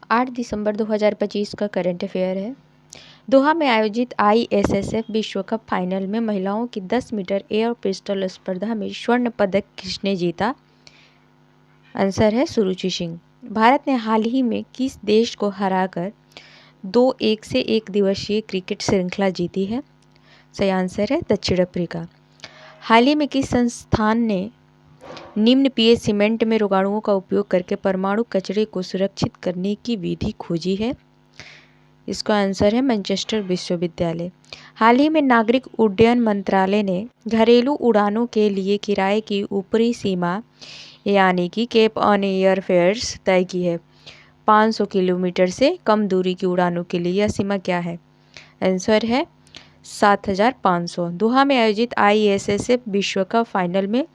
8 दिसंबर 2025 का current affair है। दोहा में आयोजित ISSF विश्व कप फाइनल में महिलाओं की 10 मीटर एयर पिस्टल स्पर्धा में स्वर्ण पदक किसने जीता? आंसर है सुरुचि सिंह। भारत ने हाल ही में किस देश को हराकर 2-1 से एक दिवसीय क्रिकेट श्रृंखला जीती है? सही आंसर है दक्षिण अफ्रीका। हाल ही में किस संस्थान ने निम्न पीएच सीमेंट में रोगाणुओं का उपयोग करके परमाणु कचरे को सुरक्षित करने की विधि खोजी है? इसका आंसर है मैनचेस्टर विश्वविद्यालय। हाल ही में नागरिक उड्डयन मंत्रालय ने घरेलू उड़ानों के लिए किराए की ऊपरी सीमा यानी कि कैप ऑन एयर फेयर्स तय की है। 500 किलोमीटर से कम दूरी की उड़ानों के लिए यह सीमा क्या है? आंसर है 7,500। दोहा में आयोजित ISSF विश्व कप फाइनल में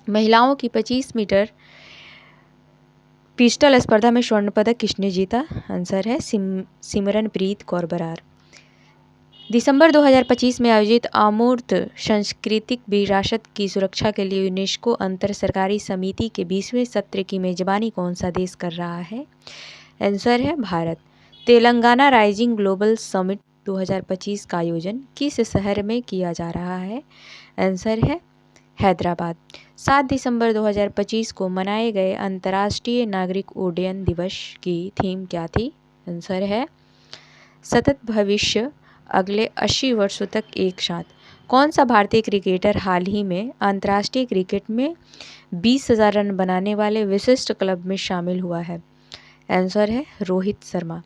महिलाओं की 25 मीटर पिस्टल स्पर्धा में स्वर्ण पदक किसने जीता? आंसर है सिमरनप्रीत कौर बरार। दिसंबर 2025 में आयोजित अमूर्त सांस्कृतिक विरासत की सुरक्षा के लिए यूनेस्को अंतर सरकारी समिति के 20वें सत्र की मेजबानी कौन सा देश कर रहा है? आंसर है Bharat. Telangana rising global summit 2025 का आयोजन किस शहर में किया जा रहा है? आंसर है हैदराबाद। 7 दिसंबर 2025 को मनाए गए अंतर्राष्ट्रीय नागरिक उड्डयन दिवस की थीम क्या थी? आंसर है सतत भविष्य, अगले 80 वर्षों तक एक साथ। कौन सा भारतीय क्रिकेटर हाल ही में अंतर्राष्ट्रीय क्रिकेट में 20,000 रन बनाने वाले विशिष्ट क्लब में शामिल हुआ है? आंसर है रोहित शर्मा।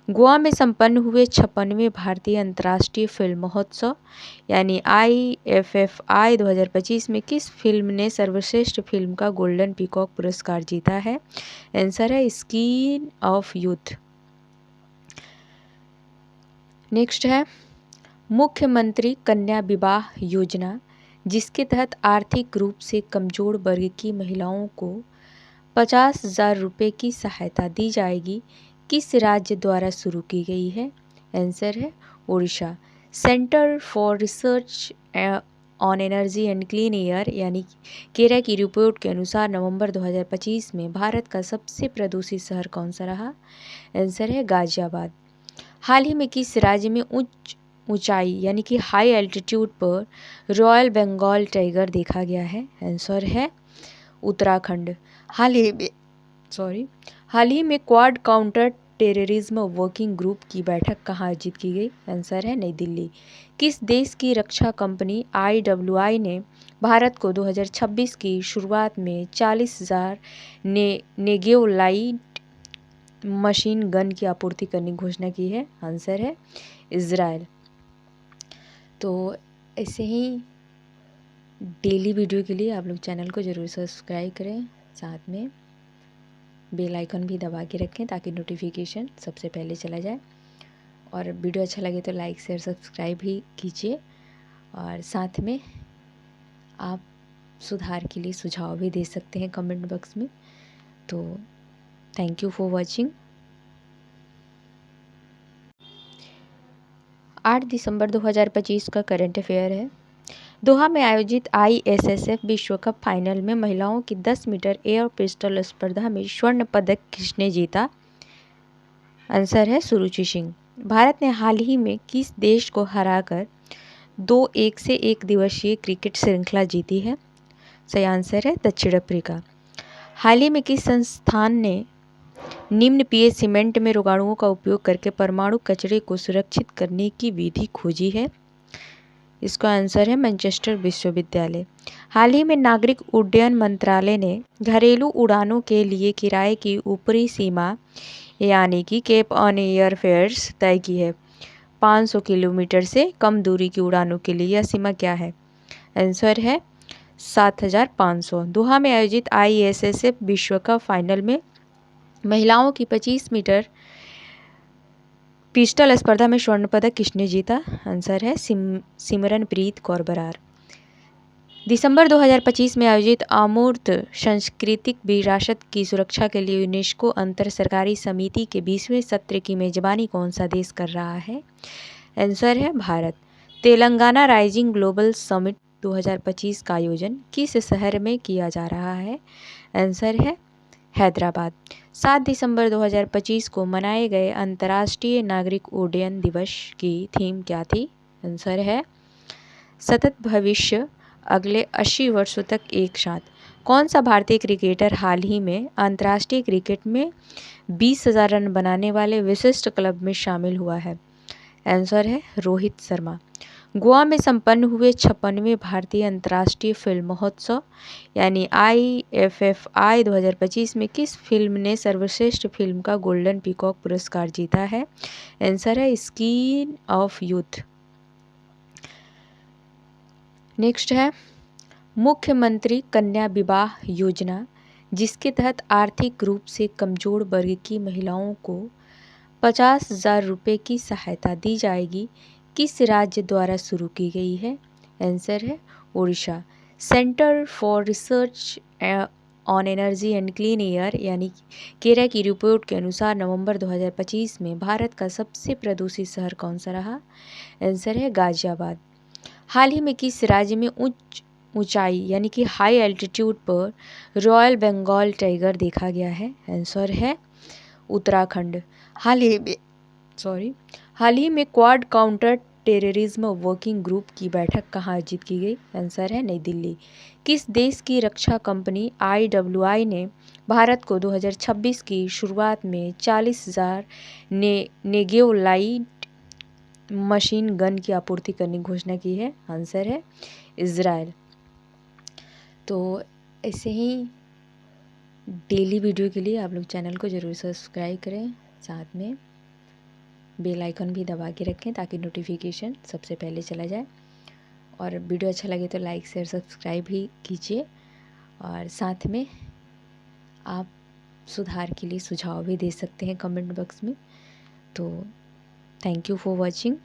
गोवा में संपन्न हुए 56वें भारतीय अंतर्राष्ट्रीय फिल्म महोत्सव यानी IFFI 2025 में किस फिल्म ने सर्वश्रेष्ठ फिल्म का गोल्डन पीकॉक पुरस्कार जीता है? आंसर है स्किन ऑफ यूथ। नेक्स्ट है मुख्यमंत्री कन्या विवाह योजना, जिसके तहत आर्थिक रूप से कमजोर वर्ग की महिलाओं को 50,000 रुपये की सहायता दी जाएगी, किस राज्य द्वारा शुरू की गई है? आंसर है Odisha. Centre for research on energy and clean air यानी केरा की रिपोर्ट के अनुसार नवंबर 2025 में भारत का सबसे प्रदूषित शहर कौन सा रहा? आंसर है गाजियाबाद। हाल ही में किस राज्य में उच्च ऊंचाई यानी कि हाई एल्टीट्यूड पर रॉयल बंगाल टाइगर देखा गया है? आंसर है उत्तराखंड। हाल ही में quad counter terrorism working group की बैठक कहाँ आयोजित की गई? आंसर है नई दिल्ली। किस देश की रक्षा कंपनी IWI ने भारत को 2026 की शुरुआत में 40,000 नेगेव लाइट मशीन गन की आपूर्ति करने की घोषणा की है? आंसर है इजराइल। तो ऐसे ही डेली वीडियो के लिए आप लोग चैनल को ज़रूर सब्सक्राइब करें, साथ में बेल आइकन भी दबा के रखें ताकि नोटिफिकेशन सबसे पहले चला जाए। और वीडियो अच्छा लगे तो लाइक शेयर सब्सक्राइब भी कीजिए, और साथ में आप सुधार के लिए सुझाव भी दे सकते हैं कमेंट बॉक्स में। तो थैंक यू फॉर वॉचिंग। 8 दिसंबर 2025 का करंट अफेयर है। दोहा में आयोजित ISSF विश्व कप फाइनल में महिलाओं की 10 मीटर एयर पिस्टल स्पर्धा में स्वर्ण पदक किसने जीता? आंसर है सुरुचि सिंह। भारत ने हाल ही में किस देश को हराकर 2-1 से एक दिवसीय क्रिकेट श्रृंखला जीती है? सही आंसर है दक्षिण अफ्रीका। हाल ही में किस संस्थान ने निम्न पीएच सीमेंट में रोगाणुओं का उपयोग करके परमाणु कचरे को सुरक्षित करने की विधि खोजी है? इसका आंसर है मैनचेस्टर विश्वविद्यालय। हाल ही में नागरिक उड्डयन मंत्रालय ने घरेलू उड़ानों के लिए किराए की ऊपरी सीमा यानी कि कैप ऑन एयर फेयर्स तय की है। 500 किलोमीटर से कम दूरी की उड़ानों के लिए यह सीमा क्या है? आंसर है 7,500। दोहा में आयोजित ISSF विश्व कप फाइनल में महिलाओं की 25 मीटर पिस्टल स्पर्धा में स्वर्ण पदक किसने जीता? आंसर है सिमरनप्रीत कौर बरार। दिसंबर 2025 में आयोजित अमूर्त सांस्कृतिक विरासत की सुरक्षा के लिए यूनेस्को अंतर सरकारी समिति के 20वें सत्र की मेजबानी कौन सा देश कर रहा है? आंसर है Bharat. Telangana rising global summit 2025 का आयोजन किस शहर में किया जा रहा है? आंसर है हैदराबाद। 7 दिसंबर 2025 को मनाए गए अंतर्राष्ट्रीय नागरिक उड्डयन दिवस की थीम क्या थी? आंसर है सतत भविष्य, अगले 80 वर्षों तक एक साथ। कौन सा भारतीय क्रिकेटर हाल ही में अंतर्राष्ट्रीय क्रिकेट में 20,000 रन बनाने वाले विशिष्ट क्लब में शामिल हुआ है? आंसर है रोहित शर्मा। गोवा में संपन्न हुए 56वें भारतीय अंतर्राष्ट्रीय फिल्म महोत्सव यानी IFFI 2025 में किस फिल्म ने सर्वश्रेष्ठ फिल्म का गोल्डन पीकॉक पुरस्कार जीता है? आंसर है स्किन ऑफ यूथ। नेक्स्ट है मुख्यमंत्री कन्या विवाह योजना, जिसके तहत आर्थिक रूप से कमजोर वर्ग की महिलाओं को 50,000 रुपये की सहायता दी जाएगी, किस राज्य द्वारा शुरू की गई है? आंसर है Orissa. Centre for research on energy and clean air यानी केरा की रिपोर्ट के अनुसार नवंबर 2025 में भारत का सबसे प्रदूषित शहर कौन सा रहा? आंसर है गाजियाबाद। हाल ही में किस राज्य में उच्च ऊंचाई यानी कि हाई एल्टीट्यूड पर रॉयल बंगाल टाइगर देखा गया है? आंसर है उत्तराखंड। हाल ही में quad counter terrorism working group की बैठक कहाँ आयोजित की गई? आंसर है नई दिल्ली। किस देश की रक्षा कंपनी IWI ने भारत को 2026 की शुरुआत में 40,000 नेगेव लाइट मशीन गन की आपूर्ति करने की घोषणा की है? आंसर है इजराइल। तो ऐसे ही डेली वीडियो के लिए आप लोग चैनल को ज़रूर सब्सक्राइब करें, साथ में बेल आइकन भी दबा के रखें ताकि नोटिफिकेशन सबसे पहले चला जाए। और वीडियो अच्छा लगे तो लाइक शेयर सब्सक्राइब भी कीजिए, और साथ में आप सुधार के लिए सुझाव भी दे सकते हैं कमेंट बॉक्स में। तो थैंक यू फॉर वॉचिंग।